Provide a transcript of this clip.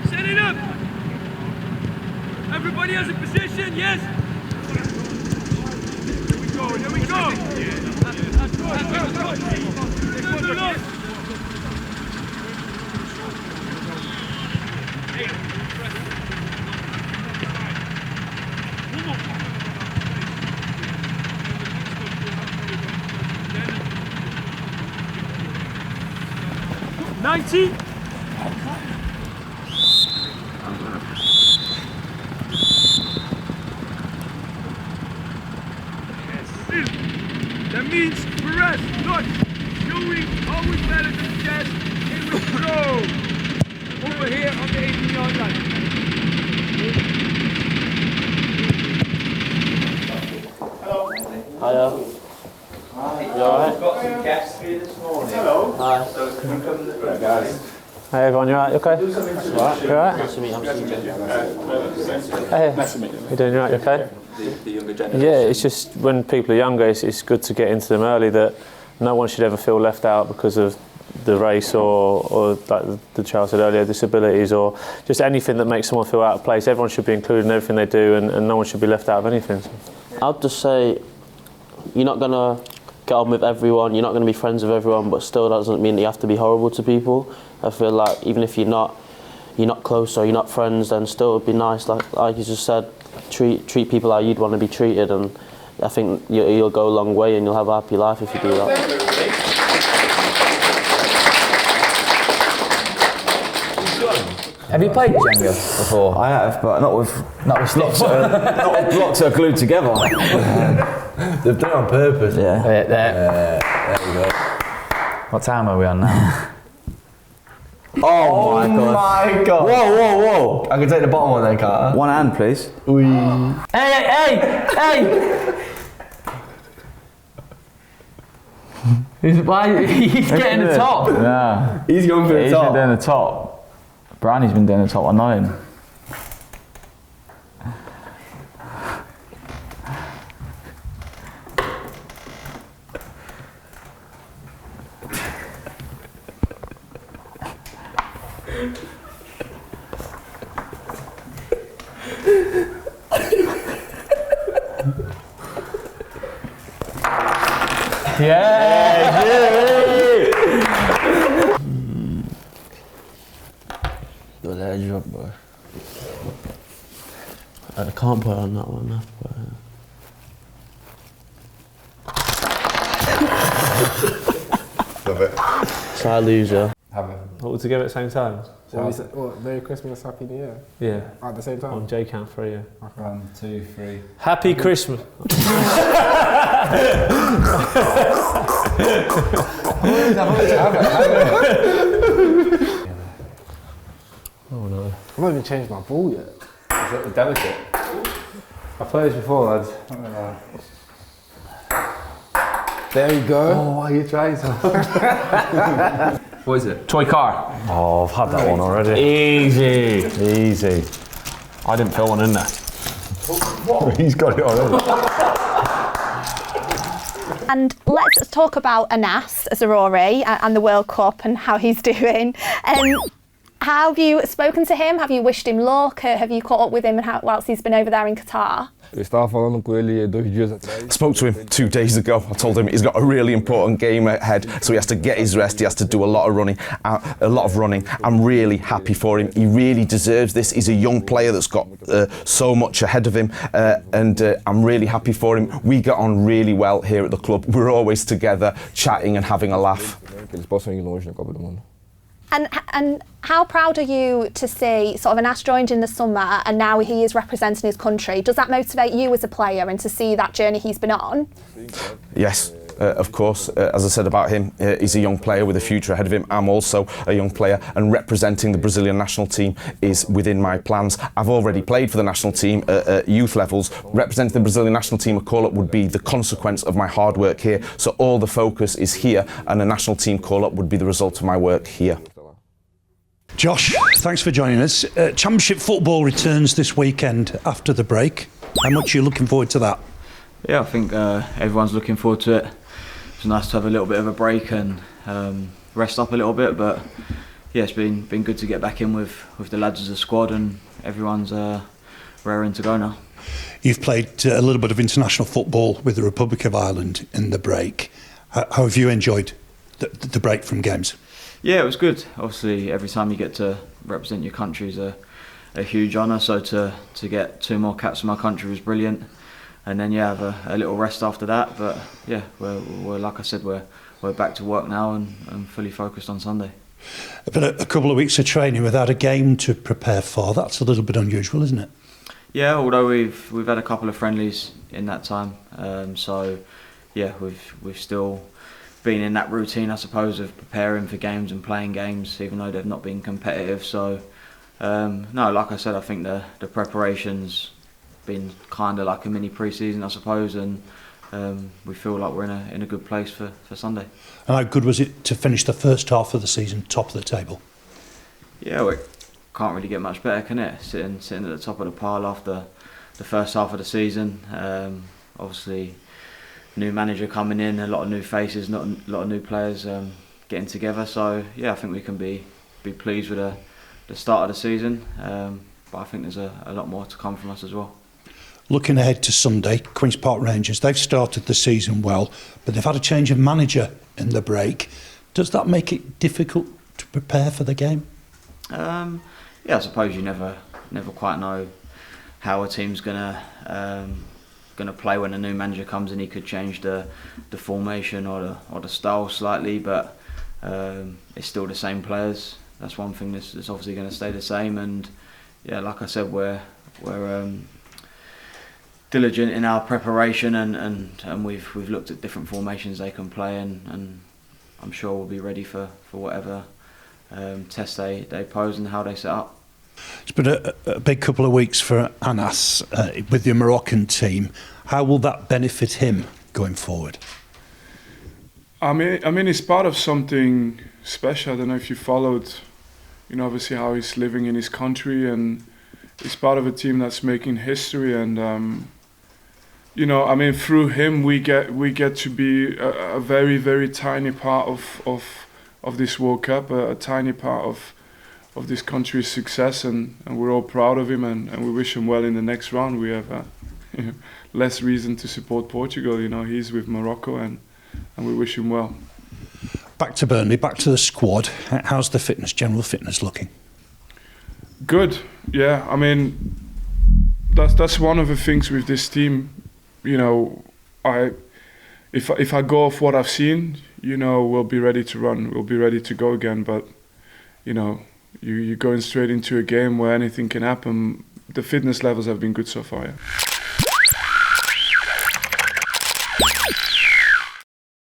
Set it up! Everybody has a position, yes? Here we go, here we go! Ninety. That means press, not showing always better than the chest. Here we go. Over here on the 18-yard line. Hello. Hiya. Hi. You alright? We've got some guests here this morning. Hello. Hi. So can you come to the guys? Hey everyone, you alright? You okay? Do some introduction. You alright? Nice to meet you. Hey. Nice to meet you. You doing alright? You okay? The younger generation. Yeah, it's just when people are younger, it's good to get into them early that no one should ever feel left out because of the race or like the child said earlier, disabilities or just anything that makes someone feel out of place. Everyone should be included in everything they do and no one should be left out of anything. So. I'd just say you're not going to get on with everyone, you're not going to be friends with everyone, but still that doesn't mean that you have to be horrible to people. I feel like even if you're not close or you're not friends, then still it'd be nice, like you just said, treat people how you'd want to be treated, and I think you'll go a long way and you'll have a happy life if you do that. Have you played Jenga before? I have, but not with sticks. blocks that are glued together. They've done it on purpose. Yeah. There we go. What time are we on now? Oh my god. Whoa. I can take the bottom one then, can't I? One hand, please. Hey! He's getting the top. Yeah. He's going for the He's top. been doing the top. Brownie's been doing the top, I know him. Yeah! You're there, job, boy. I can't put on that one. Love it. So I lose, yeah. All together at the same time? What, Merry Christmas, Happy New Year? Yeah. At the same time? On J count 3, yeah. 1, 2, 3. Happy Christmas. Oh no. I've not even changed my ball yet. Is that the delicate? I've played this before, lads. There you go. Oh, why are you trying so hard? What is it? Toy car. Oh, I've had that one already. Easy. I didn't fill one in there. He's got it already. And let's talk about Anas Zaroury and the World Cup and how he's doing. Have you spoken to him? Have you wished him luck? Have you caught up with him whilst he's been over there in Qatar? Eu estava falando com ele 2 dias atrás. Spoke to him 2 days ago. I told him he's got a really important game ahead, so he has to get his rest. He has to do a lot of running. I'm really happy for him. He really deserves this. He's a young player that's got so much ahead of him, and I'm really happy for him. We get on really well here at the club. We're always together, chatting and having a laugh. Que eles possam ir longe na Copa do Mundo. And how proud are you to see sort of Anas joined in the summer and now he is representing his country? Does that motivate you as a player and to see that journey he's been on? Yes. Of course, as I said about him, he's a young player with a future ahead of him. I'm also a young player, and representing the Brazilian national team is within my plans. I've already played for the national team at youth levels. Representing the Brazilian national team at call-up would be the consequence of my hard work here. So all the focus is here, and a national team call-up would be the result of my work here. Josh, thanks for joining us. Championship football returns this weekend after the break. How much are you looking forward to that? Yeah, I think everyone's looking forward to it. It's nice to have a little bit of a break and rest up a little bit, but yeah, it's been good to get back in with the lads as a squad, and everyone's raring to go now. You've played a little bit of international football with the Republic of Ireland in the break. How have you enjoyed the break from games? Yeah, it was good. Obviously, every time you get to represent your country is a huge honour, so to get 2 more caps for my country was brilliant. And then have a little rest after that, but yeah, we're like I said, we're back to work now and fully focused on Sunday. But a couple of weeks of training without a game to prepare for, that's a little bit unusual, isn't it? Yeah, although we've had a couple of friendlies in that time, so yeah, we've still been in that routine, I suppose, of preparing for games and playing games, even though they've not been competitive. So no, like I said, I think the preparation's been kind of like a mini pre-season, I suppose, and we feel like we're in a good place for Sunday. And how good was it to finish the first half of the season top of the table? Yeah, well, it can't really get much better, can it? Sitting at the top of the pile after the first half of the season. Obviously, new manager coming in, a lot of new faces, not a lot of new players getting together. So yeah, I think we can be pleased with the start of the season, but I think there's a lot more to come from us as well. Looking ahead to Sunday, Queen's Park Rangers, they've started the season well, but they've had a change of manager in the break. Does that make it difficult to prepare for the game? Yeah, I suppose you never quite know how a team's gonna play when a new manager comes in. He could change the formation or the style slightly, but it's still the same players. That's one thing that's obviously going to stay the same. And yeah, like I said, we're diligent in our preparation, and we've looked at different formations they can play, and I'm sure we'll be ready for whatever test they pose and how they set up. It's been a big couple of weeks for Anas with the Moroccan team. How will that benefit him going forward? I mean, it's part of something special. I don't know if you followed, obviously how he's living in his country, and he's part of a team that's making history. And through him we get to be a very, very tiny part of this World Cup, a tiny part of this country's success, and we're all proud of him, and we wish him well in the next round. We have less reason to support Portugal. He's with Morocco, and we wish him well. Back to Burnley, back to the squad. How's the general fitness looking? Good, yeah. I mean, that's one of the things with this team. If I go off what I've seen, we'll be ready to run. We'll be ready to go again. But you're going straight into a game where anything can happen. The fitness levels have been good so far. Yeah.